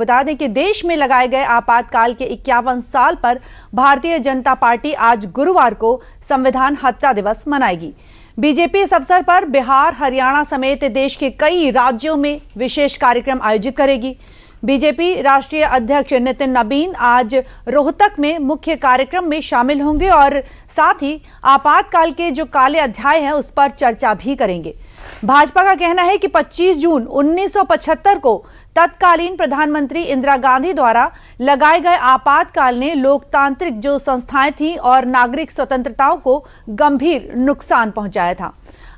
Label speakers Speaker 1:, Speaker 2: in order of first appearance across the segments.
Speaker 1: बता दें कि देश में लगाए गए आपातकाल के 51 साल पर भारतीय जनता पार्टी आज गुरुवार को संविधान हत्या दिवस मनाएगी। बीजेपी इस अवसर पर बिहार, हरियाणा समेत देश के कई राज्यों में विशेष कार्यक्रम आयोजित करेगी। बीजेपी राष्ट्रीय अध्यक्ष नितिन नबीन आज रोहतक में मुख्य कार्यक्रम में शामिल होंगे और साथ ही आपातकाल के जो काले अध्याय हैं उस पर चर्चा भी करेंगे। भाजपा का कहना है कि 25 जून 1975 को तत्कालीन प्रधानमंत्री इंदिरा गांधी द्वारा लगाए गए आपातकाल ने लोकतांत्रिक जो संस्थाएं थीं और नागरिक स्वतंत्रताओं को गंभीर नुकसान पहुंचाया था।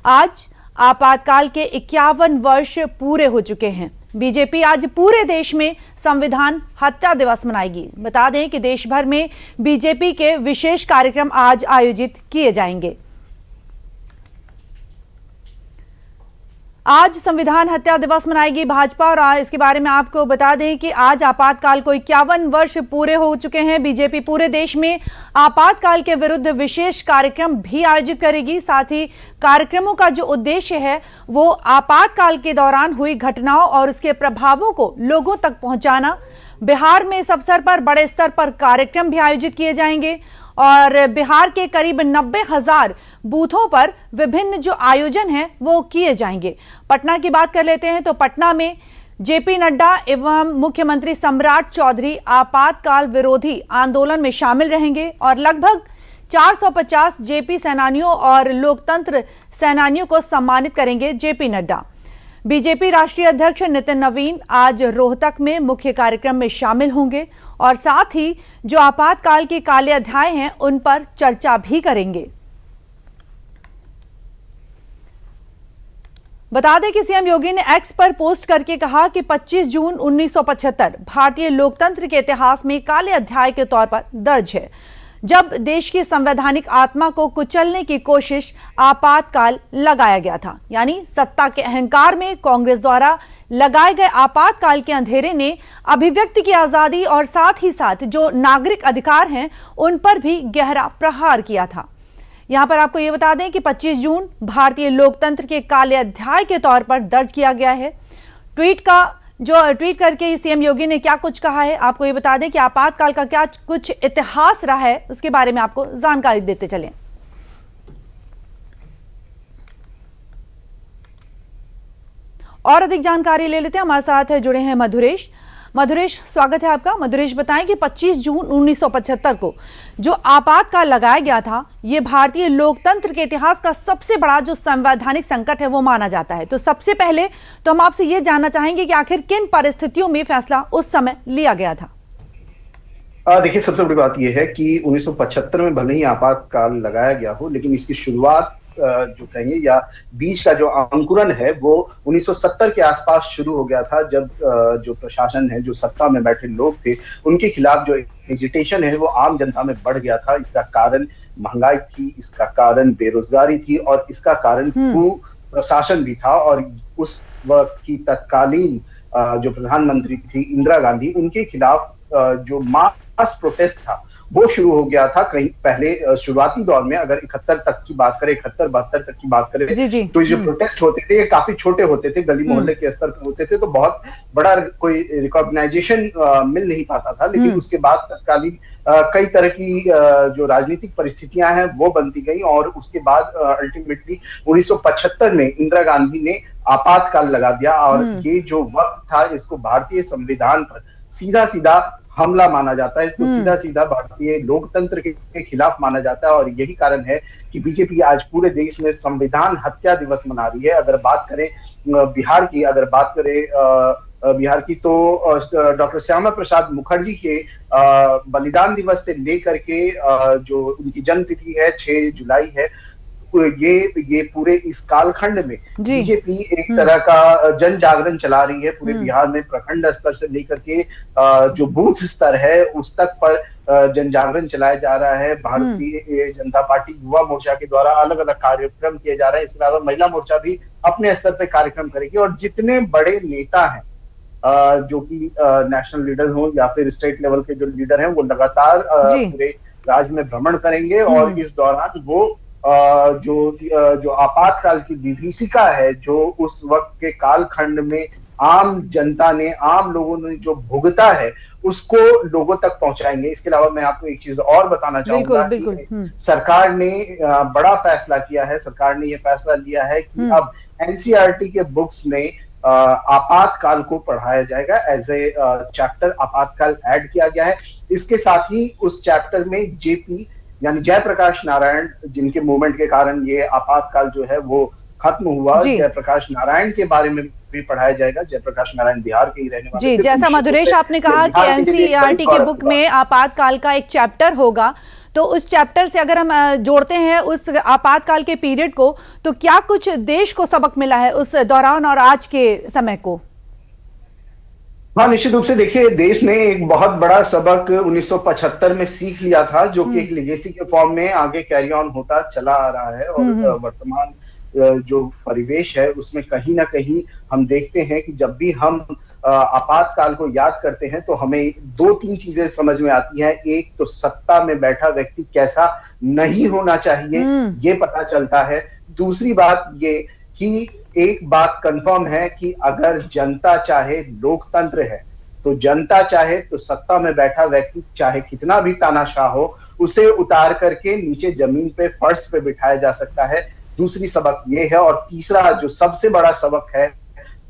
Speaker 1: आज आपातकाल के 51 वर्ष पूरे हो चुके हैं। बीजेपी आज पूरे देश में संविधान हत्या दिवस मनाएगी। बता दें कि देश भर में बीजेपी के विशेष कार्यक्रम आज आयोजित किए जाएंगे। आज संविधान हत्या दिवस मनाएगी भाजपा और इसके बारे में आपको बता दें कि आज आपातकाल को 51 वर्ष पूरे हो चुके हैं। बीजेपी पूरे देश में आपातकाल के विरुद्ध विशेष कार्यक्रम भी आयोजित करेगी। साथ ही कार्यक्रमों का जो उद्देश्य है वो आपातकाल के दौरान हुई घटनाओं और उसके प्रभावों को लोगों तक पहुंचाना। बिहार में इस अवसर पर बड़े स्तर पर कार्यक्रम भी आयोजित किए जाएंगे और बिहार के करीब 90,000 बूथों पर विभिन्न जो आयोजन हैं वो किए जाएंगे। पटना की बात कर लेते हैं तो पटना में जेपी नड्डा एवं मुख्यमंत्री सम्राट चौधरी आपातकाल विरोधी आंदोलन में शामिल रहेंगे और लगभग 450 जेपी सेनानियों और लोकतंत्र सेनानियों को सम्मानित करेंगे जेपी नड्डा। बीजेपी राष्ट्रीय अध्यक्ष नितिन नवीन आज रोहतक में मुख्य कार्यक्रम में शामिल होंगे और साथ ही जो आपातकाल के काले अध्याय हैं उन पर चर्चा भी करेंगे। बता दें कि सीएम योगी ने एक्स पर पोस्ट करके कहा कि 25 जून 1975 भारतीय लोकतंत्र के इतिहास में काले अध्याय के तौर पर दर्ज है, जब देश की संवैधानिक आत्मा को कुचलने की कोशिश आपातकाल लगाया गया था। यानी सत्ता के अहंकार में कांग्रेस द्वारा लगाए गए आपातकाल के अंधेरे ने अभिव्यक्ति की आजादी और साथ ही साथ जो नागरिक अधिकार हैं उन पर भी गहरा प्रहार किया था। यहां पर आपको ये बता दें कि 25 जून भारतीय लोकतंत्र के काले अध्याय के तौर पर दर्ज किया गया है। ट्वीट करके सीएम योगी ने क्या कुछ कहा है, आपको ये बता दें कि आपातकाल का क्या कुछ इतिहास रहा है उसके बारे में आपको जानकारी देते चलें। और अधिक जानकारी ले लेते हैं। हमारे साथ जुड़े हैं मधुरेश। मधुरेश, स्वागत है आपका। मधुरेश, बताएं कि 25 जून 1975 को जो आपातकाल लगाया गया था ये भारतीय लोकतंत्र के इतिहास का सबसे बड़ा जो संवैधानिक संकट है वो माना जाता है। तो सबसे पहले तो हम आपसे ये जानना चाहेंगे कि आखिर किन परिस्थितियों में फैसला उस समय लिया गया था।
Speaker 2: देखिए, सबसे बड़ी बात यह है कि 1975 में भले ही आपातकाल लगाया गया हो, लेकिन इसकी शुरुआत जो कहेंगे या बीच का जो अंकुरन है वो 1970 के आसपास शुरू हो गया था, जब जो प्रशासन है, जो सत्ता में बैठे लोग थे, उनके खिलाफ जो एजिटेशन है वो आम जनता में बढ़ गया था। इसका कारण महंगाई थी, इसका कारण बेरोजगारी थी और इसका कारण कुप्रशासन भी था। और उस वक्त की तत्कालीन जो प्रधानमंत्री थी इंदिरा गांधी, उनके खिलाफ जो मास प्रोटेस्ट था वो शुरू हो गया था। कहीं पहले शुरुआती दौर में अगर 71 तक की बात करें, 71-72 तक की बात करें, तो ये जो प्रोटेस्ट होते थे ये काफी छोटे होते थे, गली मोहल्ले के स्तर पर होते थे, तो बहुत बड़ा कोई रिकॉग्नाइजेशन मिल नहीं पाता था। लेकिन उसके बाद तत्कालीन कई तरह की जो राजनीतिक परिस्थितियां हैं वो बनती गई और उसके बाद अल्टीमेटली 1975 में इंदिरा गांधी ने आपातकाल लगा दिया। और ये जो वक्त था इसको भारतीय संविधान पर सीधा सीधा हमला माना जाता है, इसको सीधा सीधा भारतीय लोकतंत्र के खिलाफ माना जाता है। और यही कारण है कि बीजेपी आज पूरे देश में संविधान हत्या दिवस मना रही है। अगर बात करें बिहार की, बिहार की तो डॉक्टर श्यामा प्रसाद मुखर्जी के बलिदान दिवस से लेकर के जो उनकी जन्म तिथि है 6 जुलाई है, ये पूरे इस कालखंड में बीजेपी एक तरह का जन जागरण चला रही है। पूरे बिहार में प्रखंड स्तर से लेकर के जो बूथ स्तर है उस तक पर जन जागरण चलाया जा रहा है। भारतीय जनता पार्टी युवा मोर्चा के द्वारा अलग अलग कार्यक्रम किए जा रहे हैं। इसके अलावा महिला मोर्चा भी अपने स्तर पर कार्यक्रम करेगी और जितने बड़े नेता हैं जो कि नेशनल लीडर हो या फिर स्टेट लेवल के जो लीडर हैं वो लगातार पूरे राज्य में भ्रमण करेंगे और इस दौरान वो जो आपातकाल की विभीषिका है जो उस वक्त के कालखंड में आम जनता ने, आम लोगों ने जो भुगता है उसको लोगों तक पहुंचाएंगे। इसके अलावा मैं आपको एक चीज और बताना चाहूंगा कि सरकार ने बड़ा फैसला किया है। सरकार ने यह फैसला लिया है कि अब एनसीईआरटी के बुक्स में आपातकाल को पढ़ाया जाएगा, एज ए चैप्टर आपातकाल ऐड किया गया है। इसके साथ ही उस चैप्टर में जेपी यानी जयप्रकाश नारायण, जिनके मूवमेंट के कारण ये आपातकाल जो है वो खत्म हुआ, जयप्रकाश नारायण के बारे में भी पढ़ाया जाएगा। जयप्रकाश नारायण बिहार के ही रहने वाले
Speaker 1: जी, जैसा मधुरेश आपने कहा कि एनसीईआरटी के बुक में आपातकाल का एक चैप्टर होगा, तो उस चैप्टर से अगर हम जोड़ते हैं उस आपातकाल के पीरियड को, तो क्या कुछ देश को सबक मिला है उस दौरान और आज के समय को?
Speaker 2: हाँ, निश्चित रूप से देखिए, देश ने एक बहुत बड़ा सबक 1975 में सीख लिया था, जो कि एक लेगेसी के फॉर्म में आगे कैरी ऑन होता चला आ रहा है। और वर्तमान जो परिवेश है उसमें कहीं ना कहीं हम देखते हैं कि जब भी हम आपातकाल को याद करते हैं तो हमें दो तीन चीजें समझ में आती हैं। एक तो सत्ता में बैठा व्यक्ति कैसा नहीं होना चाहिए, ये पता चलता है। दूसरी बात ये कि एक बात कंफर्म है कि अगर जनता चाहे, लोकतंत्र है, तो जनता चाहे तो सत्ता में बैठा व्यक्ति चाहे कितना भी तानाशाह हो, उसे उतार करके नीचे जमीन पे, फर्श पे बिठाया जा सकता है। दूसरी सबक ये है। और तीसरा जो सबसे बड़ा सबक है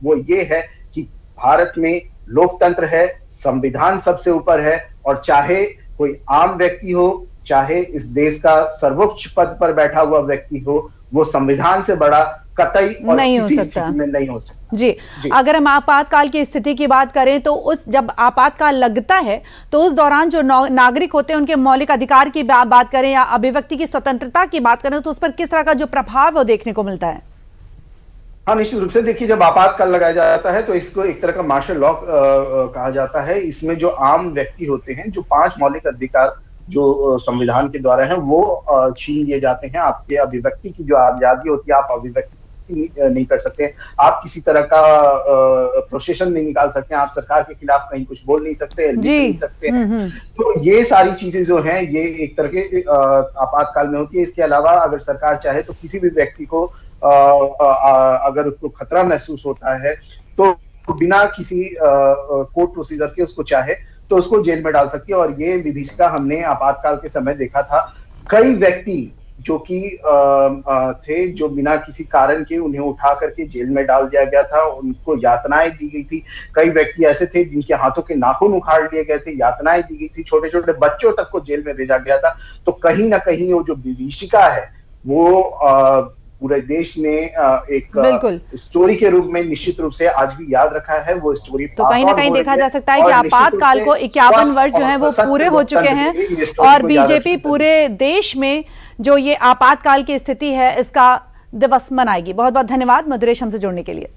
Speaker 2: वो ये है कि भारत में लोकतंत्र है, संविधान सबसे ऊपर है, और चाहे कोई आम व्यक्ति हो, चाहे इस देश का सर्वोच्च पद पर बैठा हुआ व्यक्ति हो, वो संविधान से बड़ा कतई और
Speaker 1: नहीं हो
Speaker 2: किसी
Speaker 1: सकता।
Speaker 2: स्थिति में नहीं हो सकता।
Speaker 1: जी, अगर हम आपातकाल की स्थिति की बात करें तो उस जब आपातकाल लगता है तो उस दौरान जो नागरिक होते हैं उनके मौलिक अधिकार की बात करें या अभिव्यक्ति की स्वतंत्रता की बात करें, तो उस पर किस तरह का जो प्रभाव वो देखने को मिलता है?
Speaker 2: हाँ, निश्चित रूप से देखिए, जब आपातकाल लगाया जाता है तो इसको एक तरह का मार्शल लॉ कहा जाता है। इसमें जो आम व्यक्ति होते हैं, जो 5 मौलिक अधिकार जो संविधान के द्वारा हैं, वो छीन लिए जाते हैं। आपके अभिव्यक्ति की जो आजादी होती है, आप अभिव्यक्ति नहीं कर सकते, आप किसी तरह का प्रोसेशन नहीं निकाल सकते, आप सरकार के खिलाफ कहीं कुछ बोल नहीं सकते, लिख नहीं सकते। तो ये सारी चीजें जो हैं ये एक तरह के आपातकाल में होती है। इसके अलावा अगर सरकार चाहे तो किसी भी व्यक्ति को अगर उसको खतरा महसूस होता है तो बिना किसी कोर्ट प्रोसीजर के उसको चाहे तो उसको जेल में डाल सकती है। और ये विभीषिका हमने आपातकाल के समय देखा था। कई व्यक्ति जो कि थे, जो बिना किसी कारण के उन्हें उठा करके जेल में डाल दिया गया था, उनको यातनाएं दी गई थी। कई व्यक्ति ऐसे थे जिनके हाथों के नाखून उखाड़ लिए गए थे, यातनाएं दी गई थी, छोटे छोटे बच्चों तक को जेल में भेजा गया था। तो कहीं ना कहीं वो जो विभीषिका है वो पूरे देश ने एक स्टोरी के रूप में निश्चित रूप से आज भी याद रखा है। वो स्टोरी
Speaker 1: तो कहीं ना कहीं देखा जा सकता है कि आपातकाल को 51 वर्ष जो है वो पूरे हो चुके हैं, और बीजेपी पूरे देश में जो ये आपातकाल की स्थिति है इसका दिवस मनाएगी। बहुत बहुत धन्यवाद मधुरेश हमसे जुड़ने के लिए।